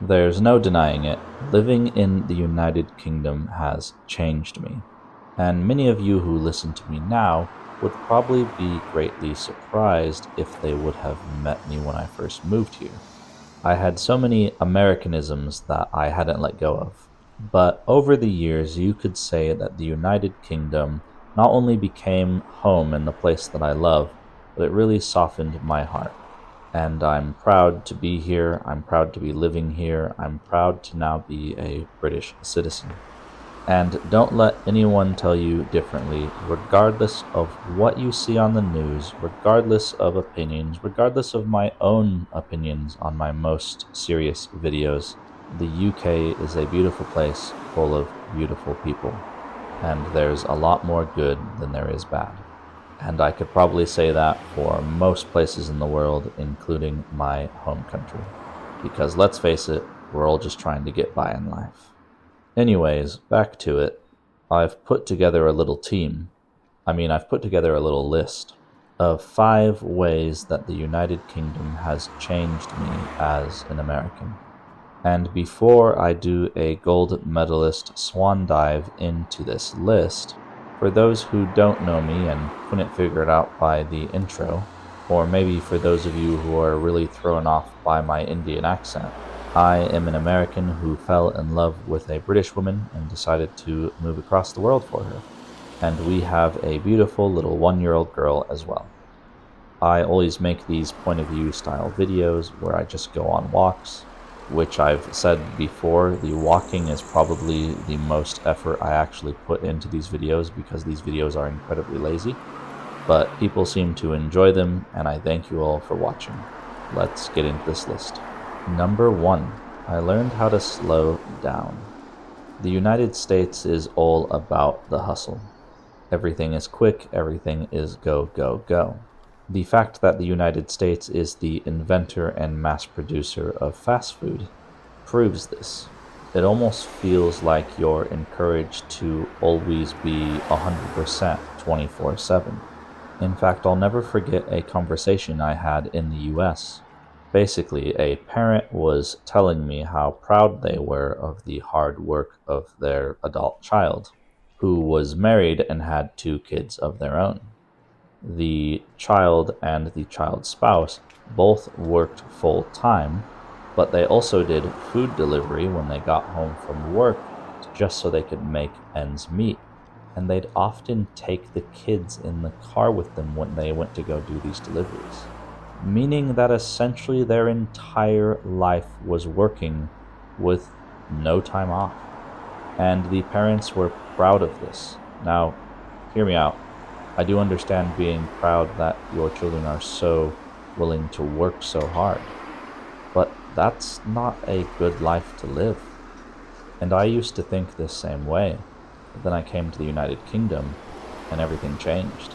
There's no denying it. Living in the United Kingdom has changed me. And many of you who listen to me now would probably be greatly surprised if they would have met me when I first moved here. I had so many Americanisms that I hadn't let go of. But over the years, you could say that the United Kingdom not only became home and the place that I love, but it really softened my heart. And I'm proud to be here. I'm proud to be living here. I'm proud to now be a British citizen. And don't let anyone tell you differently, regardless of what you see on the news, regardless of opinions, regardless of my own opinions on my most serious videos. The UK is a beautiful place full of beautiful people, and there's a lot more good than there is bad. And I could probably say that for most places in the world, including my home country. Because let's face it, we're all just trying to get by in life. Anyways, back to it. I've put together a little I've put together a little list of 5 ways that the United Kingdom has changed me as an American. And before I do a gold medalist swan dive into this list, for those who don't know me and couldn't figure it out by the intro, or maybe for those of you who are really thrown off by my Indian accent, I am an American who fell in love with a British woman and decided to move across the world for her. And we have a beautiful little 1-year-old girl as well. I always make these point of view style videos where I just go on walks, which I've said before, the walking is probably the most effort I actually put into these videos because these videos are incredibly lazy. But people seem to enjoy them, and I thank you all for watching. Let's get into this list. Number 1, I learned how to slow down. The United States is all about the hustle. Everything is quick, everything is go, go, go. The fact that the United States is the inventor and mass producer of fast food proves this. It almost feels like you're encouraged to always be 100% 24/7. In fact, I'll never forget a conversation I had in the US. Basically, a parent was telling me how proud they were of the hard work of their adult child, who was married and had 2 kids of their own. The child and the child's spouse both worked full time, but they also did food delivery when they got home from work just so they could make ends meet. And they'd often take the kids in the car with them when they went to go do these deliveries, meaning that essentially their entire life was working with no time off. And the parents were proud of this. Now, hear me out. I do understand being proud that your children are so willing to work so hard, but that's not a good life to live. And I used to think this same way, but then I came to the United Kingdom and everything changed.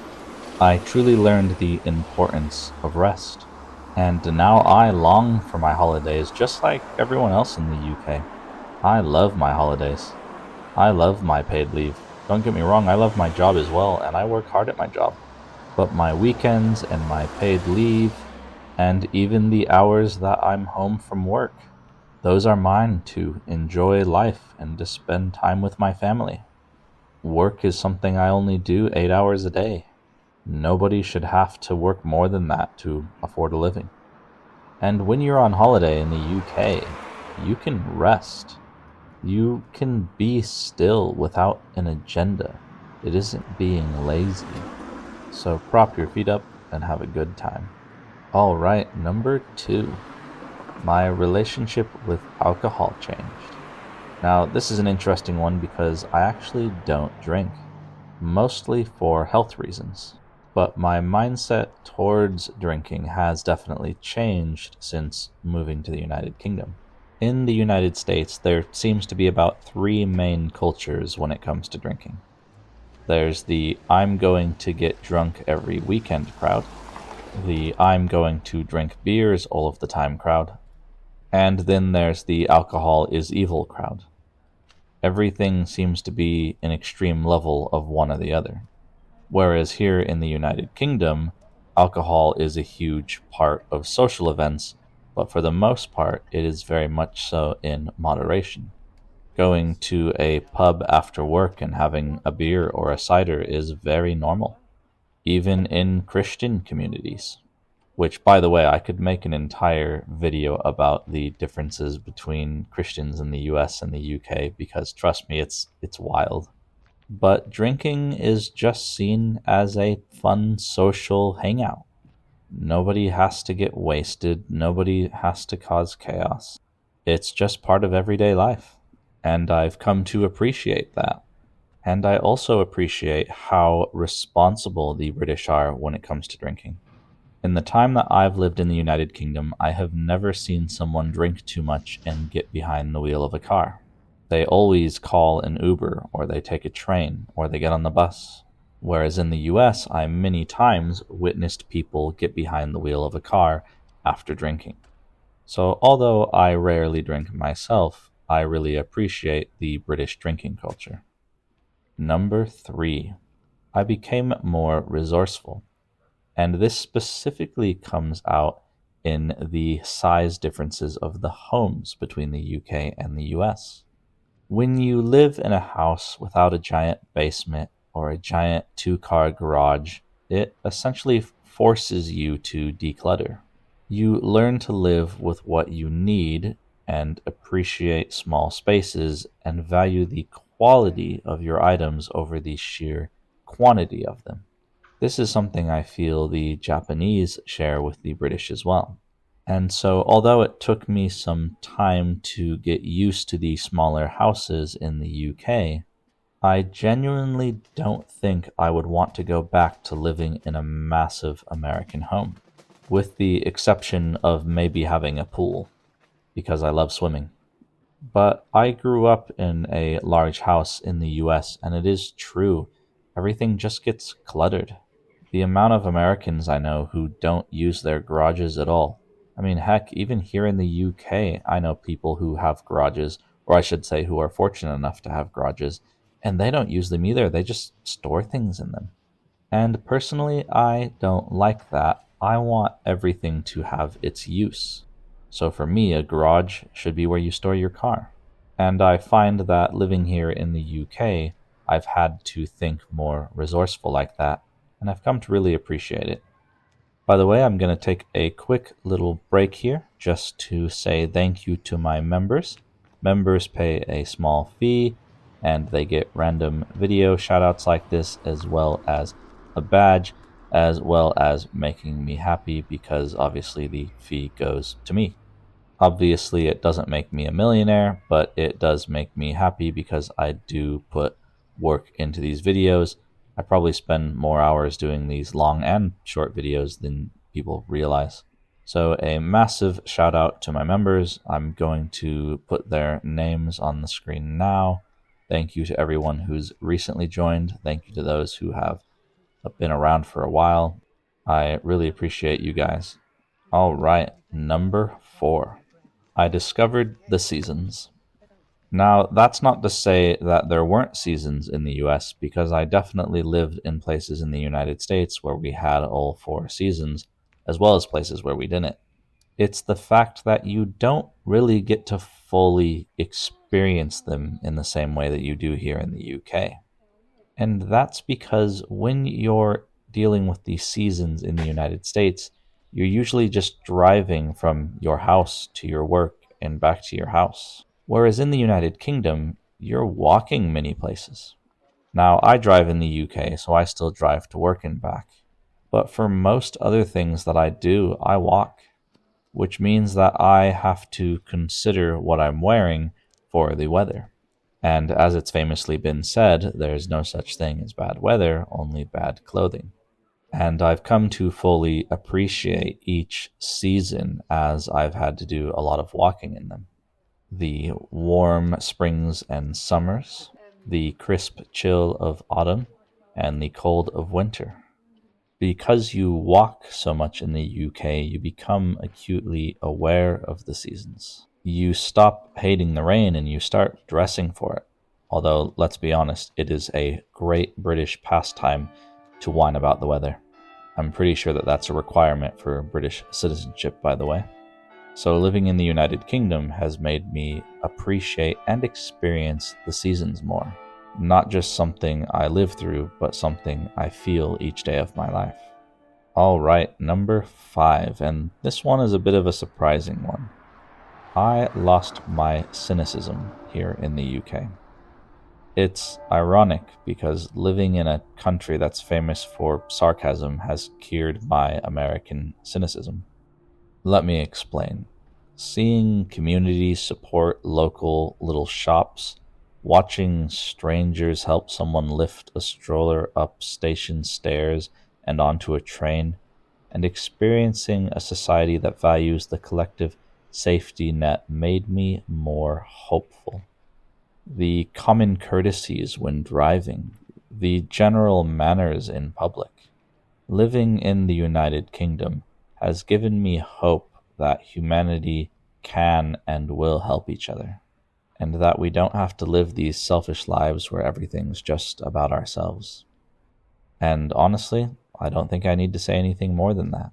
I truly learned the importance of rest, and now I long for my holidays just like everyone else in the UK. I love my holidays. I love my paid leave. Don't get me wrong, I love my job as well, and I work hard at my job. But my weekends and my paid leave, and even the hours that I'm home from work, those are mine to enjoy life and to spend time with my family. Work is something I only do 8 hours a day. Nobody should have to work more than that to afford a living. And when you're on holiday in the UK, you can rest. You can be still without an agenda. It isn't being lazy. So prop your feet up and have a good time. Alright, number 2. My relationship with alcohol changed. Now, this is an interesting one because I actually don't drink, mostly for health reasons. But my mindset towards drinking has definitely changed since moving to the United Kingdom. In the United States, there seems to be about 3 main cultures when it comes to drinking. There's the I'm going to get drunk every weekend crowd, the I'm going to drink beers all of the time crowd, and then there's the alcohol is evil crowd. Everything seems to be an extreme level of one or the other. Whereas here in the United Kingdom, alcohol is a huge part of social events, but for the most part, it is very much so in moderation. Going to a pub after work and having a beer or a cider is very normal, even in Christian communities. Which, by the way, I could make an entire video about the differences between Christians in the US and the UK because, trust me, it's wild. But drinking is just seen as a fun social hangout. Nobody has to get wasted, nobody has to cause chaos. It's just part of everyday life. And I've come to appreciate that. And I also appreciate how responsible the British are when it comes to drinking. In the time that I've lived in the United Kingdom, I have never seen someone drink too much and get behind the wheel of a car. They always call an Uber, or they take a train, or they get on the bus. Whereas in the US, I many times witnessed people get behind the wheel of a car after drinking. So although I rarely drink myself, I really appreciate the British drinking culture. Number 3, I became more resourceful. And this specifically comes out in the size differences of the homes between the UK and the US. When you live in a house without a giant basement or a giant 2-car garage, it essentially forces you to declutter. You learn to live with what you need and appreciate small spaces and value the quality of your items over the sheer quantity of them. This is something I feel the Japanese share with the British as well. And so, although it took me some time to get used to the smaller houses in the UK, I genuinely don't think I would want to go back to living in a massive American home, with the exception of maybe having a pool, because I love swimming. But I grew up in a large house in the US, and it is true, everything just gets cluttered. The amount of Americans I know who don't use their garages at all. I mean, heck, even here in the UK, I know people who have garages, or I should say, who are fortunate enough to have garages, and they don't use them either. They just store things in them. And personally, I don't like that. I want everything to have its use. So for me, a garage should be where you store your car. And I find that living here in the UK, I've had to think more resourceful like that, and I've come to really appreciate it. By the way, I'm going to take a quick little break here just to say thank you to my members. Members pay a small fee, and they get random video shoutouts like this, as well as a badge, as well as making me happy because obviously the fee goes to me. Obviously, it doesn't make me a millionaire, but it does make me happy because I do put work into these videos. I probably spend more hours doing these long and short videos than people realize. So a massive shout out to my members. I'm going to put their names on the screen now. Thank you to everyone who's recently joined. Thank you to those who have been around for a while. I really appreciate you guys. All right, number 4. I discovered the seasons. Now, that's not to say that there weren't seasons in the US, because I definitely lived in places in the United States where we had all 4 seasons, as well as places where we didn't. It's the fact that you don't really get to fully experience them in the same way that you do here in the UK. And that's because when you're dealing with the seasons in the United States, you're usually just driving from your house to your work and back to your house. Whereas in the United Kingdom, you're walking many places. Now, I drive in the UK, so I still drive to work and back. But for most other things that I do, I walk, which means that I have to consider what I'm wearing for the weather. And as it's famously been said, there's no such thing as bad weather, only bad clothing. And I've come to fully appreciate each season as I've had to do a lot of walking in them. The warm springs and summers, the crisp chill of autumn, and the cold of winter. Because you walk so much in the UK, you become acutely aware of the seasons. You stop hating the rain and you start dressing for it. Although, let's be honest, it is a great British pastime to whine about the weather. I'm pretty sure that that's a requirement for British citizenship, by the way. So living in the United Kingdom has made me appreciate and experience the seasons more. Not just something I live through, but something I feel each day of my life. Alright, number 5, and this one is a bit of a surprising one. I lost my cynicism here in the UK. It's ironic because living in a country that's famous for sarcasm has cured my American cynicism. Let me explain. Seeing communities support local little shops, watching strangers help someone lift a stroller up station stairs and onto a train, and experiencing a society that values the collective safety net made me more hopeful. The common courtesies when driving, the general manners in public. Living in the United Kingdom has given me hope that humanity can and will help each other, and that we don't have to live these selfish lives where everything's just about ourselves. And honestly, I don't think I need to say anything more than that.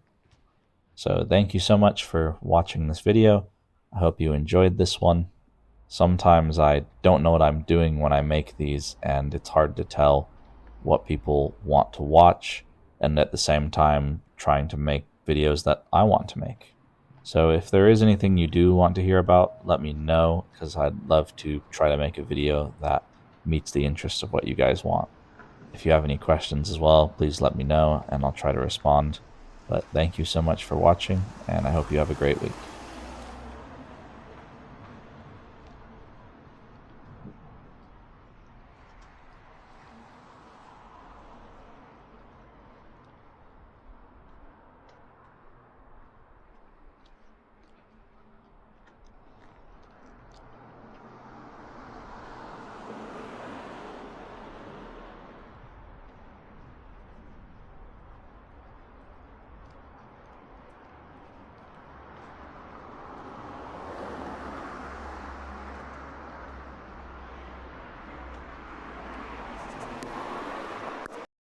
So thank you so much for watching this video. I hope you enjoyed this one. Sometimes I don't know what I'm doing when I make these, and it's hard to tell what people want to watch, and at the same time trying to make videos that I want to make. So if there is anything you do want to hear about, let me know, because I'd love to try to make a video that meets the interest of what you guys want. If you have any questions as well, please let me know and I'll try to respond. But thank you so much for watching, and I hope you have a great week.